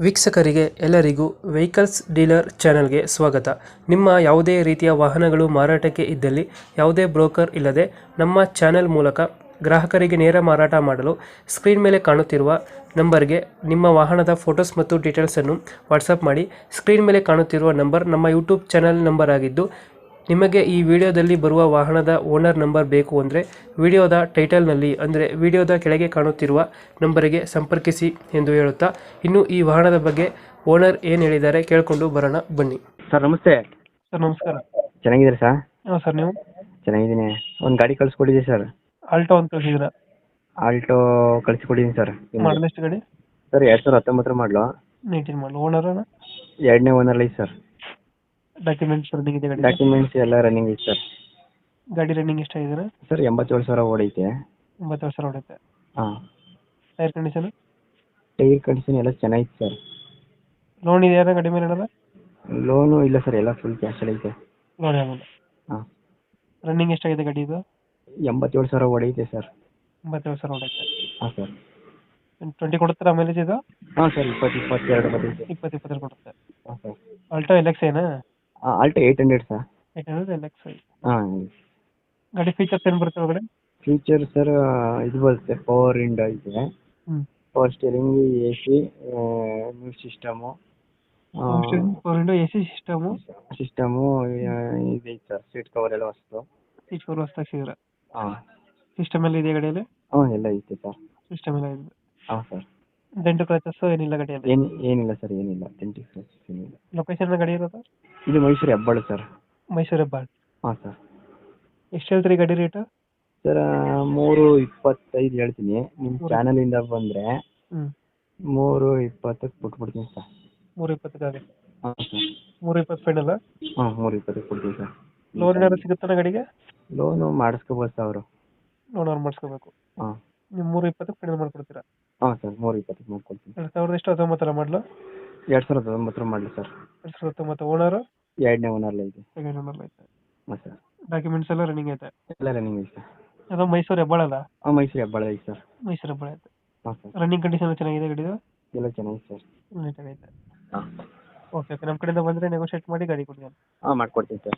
ವೀಕ್ಷಕರಿಗೆ ಎಲ್ಲರಿಗೂ vehicles dealer ಚಾನೆಲ್ಗೆ ಸ್ವಾಗತ. ನಿಮ್ಮ ಯಾವುದೇ ರೀತಿಯ ವಾಹನಗಳು ಮಾರಾಟಕ್ಕೆ ಇದ್ದಲ್ಲಿ ಯಾವುದೇ ಬ್ರೋಕರ್ ಇಲ್ಲದೆ ನಮ್ಮ ಚಾನೆಲ್ ಮೂಲಕ ಗ್ರಾಹಕರಿಗೆ ನೇರ ಮಾರಾಟ ಮಾಡಲು ಸ್ಕ್ರೀನ್ ಮೇಲೆ ಕಾಣುತ್ತಿರುವ ನಂಬರ್ಗೆ ನಿಮ್ಮ ವಾಹನದ ಫೋಟೋಸ್ ಮತ್ತು ಡೀಟೇಲ್ಸನ್ನು ವಾಟ್ಸಪ್ ಮಾಡಿ. ಸ್ಕ್ರೀನ್ ಮೇಲೆ ಕಾಣುತ್ತಿರುವ ನಂಬರ್ ನಮ್ಮ ಯೂಟ್ಯೂಬ್ ಚಾನೆಲ್ ನಂಬರ್ ಆಗಿದ್ದು, ನಿಮಗೆ ಈ ವಿಡಿಯೋದಲ್ಲಿ ಬರುವ ವಾಹನದ ಓನರ್ ನಂಬರ್ ಬೇಕು ಅಂದರೆ ವಿಡಿಯೋದ ಟೈಟಲ್ನಲ್ಲಿ ಅಂದರೆ ವಿಡಿಯೋದ ಕೆಳಗೆ ಕಾಣುತ್ತಿರುವ ನಂಬರಿಗೆ ಸಂಪರ್ಕಿಸಿ ಎಂದು ಹೇಳುತ್ತಾ, ಇನ್ನು ಈ ವಾಹನದ ಬಗ್ಗೆ ಓನರ್ ಏನು ಹೇಳಿದ್ದಾರೆ ಕೇಳಿಕೊಂಡು ಬರೋಣ ಬನ್ನಿ. ಸರ್ ನಮಸ್ತೆ. ಸರ್ ನಮಸ್ಕಾರ. ಚೆನ್ನಾಗಿದ್ದೀರಾ ಸರ್? ಹಾಂ ಸರ್, ನೀವು? ಚೆನ್ನಾಗಿದ್ದೀನಿ. ಒಂದು ಗಾಡಿ ಕಳಿಸ್ಕೊಟ್ಟಿದ್ದೀವಿ ಸರ್. ಆಲ್ಟೋ ಅಂತ ಕಳಿಸಿದ್ರ? Alto ಕಳಿಸ್ಕೊಟ್ಟಿದ್ದೀನಿ sir. ಮಾಡಲ್ ಎಷ್ಟು ಗಾಡಿ? ಸರ್ 2019 ಮಾಡಲು. 19 ಮಾಡಲು. ಓನರ್? ಎರಡನೇ ಓನರ್ ಐತೆ ಸರ್. ಡಾಕ್ಯುಮೆಂಟ್ಸ್ ರನ್ನಿಂಗ್ ಇದೆ ಗಾಡಿ? ಡಾಕ್ಯುಮೆಂಟ್ಸ್ ಎಲ್ಲ ರನ್ನಿಂಗ್ ಐತೆ ಸರ್. ಗಾಡಿ ರನ್ನಿಂಗ್ ಎಷ್ಟಾಗಿದೆ ಸರ್ 87,000 ಓಡೈತೆ. 87,000 ಹೊಡೆಯುತ್ತೆ. ಹಾಂ. Tyre condition? ಟೈರ್ ಕಂಡೀಷನ್ ಎಲ್ಲ ಚೆನ್ನಾಗಿತ್ತು ಸರ್. ಲೋನ್ ಇದೆಯಾ ಗಾಡಿ ಮೇಲೆ ಏನಾರ? ಲೋನು ಇಲ್ಲ ಸರ್, ಎಲ್ಲ ಫುಲ್ ಕ್ಯಾಶಲ್ಲಿ ಐತೆ. ಲೋನ್ ಆಗೋದು. ಹಾಂ. ರನ್ನಿಂಗ್ ಎಷ್ಟಾಗಿದೆ ಗಾಡಿ ಇದು? 87,000 ಓಡೈತೆ ಸರ್. 87,000 ಹೊಡೆಯುತ್ತೆ. ಹಾಂ ಸರ್. 20 ಕೊಡುತ್ತೀರಾ ಮೈಲೇಜ್ ಇದು? ಹಾಂ ಸರ್, 22 ಬರ್ತೈತೆ. 20 ಕೊಡುತ್ತೆ. ಹಾಂ ಸರ್. ಆಲ್ಟೋ LX ಏನಾ? ಹಾಂ, ಆಲ್ಟೋ 800 ಸರ್. 800 LX. ಹಾಂ. ಗಾಡಿ ಫೀಚರ್ಸ್ ಏನು ಬರುತ್ತೆ ಒಳಗಡೆ? ಫ್ಯೂಚರ್ ಸರ್ ಇದು ಬರುತ್ತೆ, ಪವರ್ ವಿಂಡೋ ಐತೆ, power steering, AC, music system, power window, AC system ಇದೈತೆ ಸರ್. ಸೀಟ್ ಕವರ್ ಎಲ್ಲ ಹೊಸ್ತು. ಸೀಟ್ ಕವರ್ ಹೊಸ್ದಾಗಿ ಸಿಗುತ್ತೆ. ಹಾಂ. ಸಿಸ್ಟಮ್ ಎಲ್ಲ ಇದೆಯಾ ಗಾಡಿಯಲ್ಲಿ? ಹಾಂ, ಎಲ್ಲ ಐತೆ ಸರ್. ಸಿಸ್ಟಮ್ ಎಲ್ಲ ಇದೆ. ಹಾಂ ಸರ್. ಡೆಂಟು ಕ್ರಚಸ್ ಏನಿಲ್ಲ ಗಾಡಿಯಲ್ಲಿ? ಏನಿಲ್ಲ ಸರ್, ಏನಿಲ್ಲ. 26 ಏನಿಲ್ಲ. ಲೊಕೇಶನ್ ಗಾಡಿ ಇರೋದು? ಇದು ಮೈಸೂರು ಹೆಬ್ಬಾಳು ಸರ್. ಮೈಸೂರು ಹೆಬ್ಬಾಳು. ಹಾಂ ಸರ್. ಎಷ್ಟು ಹೇಳ್ತೀರಿ ಗಾಡಿ ರೇಟು? ಸರ್ 325 ಹೇಳ್ತೀನಿ. ನಿಮ್ಮ ಚಾನಲಿಂದ ಬಂದರೆ 320ಕ್ಕೆ ಬಿಟ್ಬಿಡ್ತೀನಿ ಸರ್. 320 ಆಗುತ್ತೆ. ಹಾಂ ಸರ್. 320 ಫೈನಲ್? ಹಾಂ, 320ಕ್ಕೆ ಕೊಡ್ತೀನಿ ಸರ್. ಲೋನ್ ಏನಾದ್ರು ಸಿಗುತ್ತಾನ ಗಾಡಿಗೆ? ಲೋನು ಮಾಡಿಸ್ಕೋಬೋದು ಸರ್ ಅವರು. ಲೋನ್ ಅವ್ರು ಮಾಡಿಸ್ಕೋಬೇಕು. ಹಾಂ. ನೀವು 320 ಫೈನಲ್ ಮಾಡ್ಕೊಡ್ತೀರಾ? ಹಾಂ ಸರ್, 320ಕ್ಕೆ ಮಾಡ್ಕೊಡ್ತೀನಿ. 2019 ಮಾಡಲು? 2019 ಮಾಡಲಿ ಸರ್. 2019. ಓನರು? ಎರಡನೇ ಓನರ್ ಐತೆ. ಸೆಕೆಂಡ್ ಓನರ್ ಐತೆ. ಹಾಂ ಸರ್. ಡಾಕ್ಯುಮೆಂಟ್ಸ್ ಎಲ್ಲ ರನ್ನಿಂಗ್ ಐತೆ? ಎಲ್ಲ ರನ್ನಿಂಗ್ ಐತೆ ಸರ್. ಅದು ಮೈಸೂರು ಹೆಬ್ಬಾಳಲ್ಲ? ಹಾಂ, ಮೈಸೂರು ಹೆಬ್ಬಾಳು ಐತೆ ಸರ್. ಮೈಸೂರು ಹೆಬ್ಬಾಳ ಐತೆ. ಹಾಂ ಸರ್. ರನ್ನಿಂಗ್ ಕಂಡೀಷನ್ ಚೆನ್ನಾಗಿದೆ ಗಾಡಿದು? ಎಲ್ಲ ಚೆನ್ನಾಗಿದೆ ಸರ್. ನೀಟಾಗೈತೆ. ಹಾಂ. ಓಕೆ, ನಮ್ಮ ಕಡೆಯಿಂದ ಬಂದರೆ ನೆಗೋಷಿಯೇಟ್ ಮಾಡಿ ಗಾಡಿ ಕೊಡಿ. ಹಾಂ, ಮಾಡ್ಕೊಡ್ತೀನಿ ಸರ್.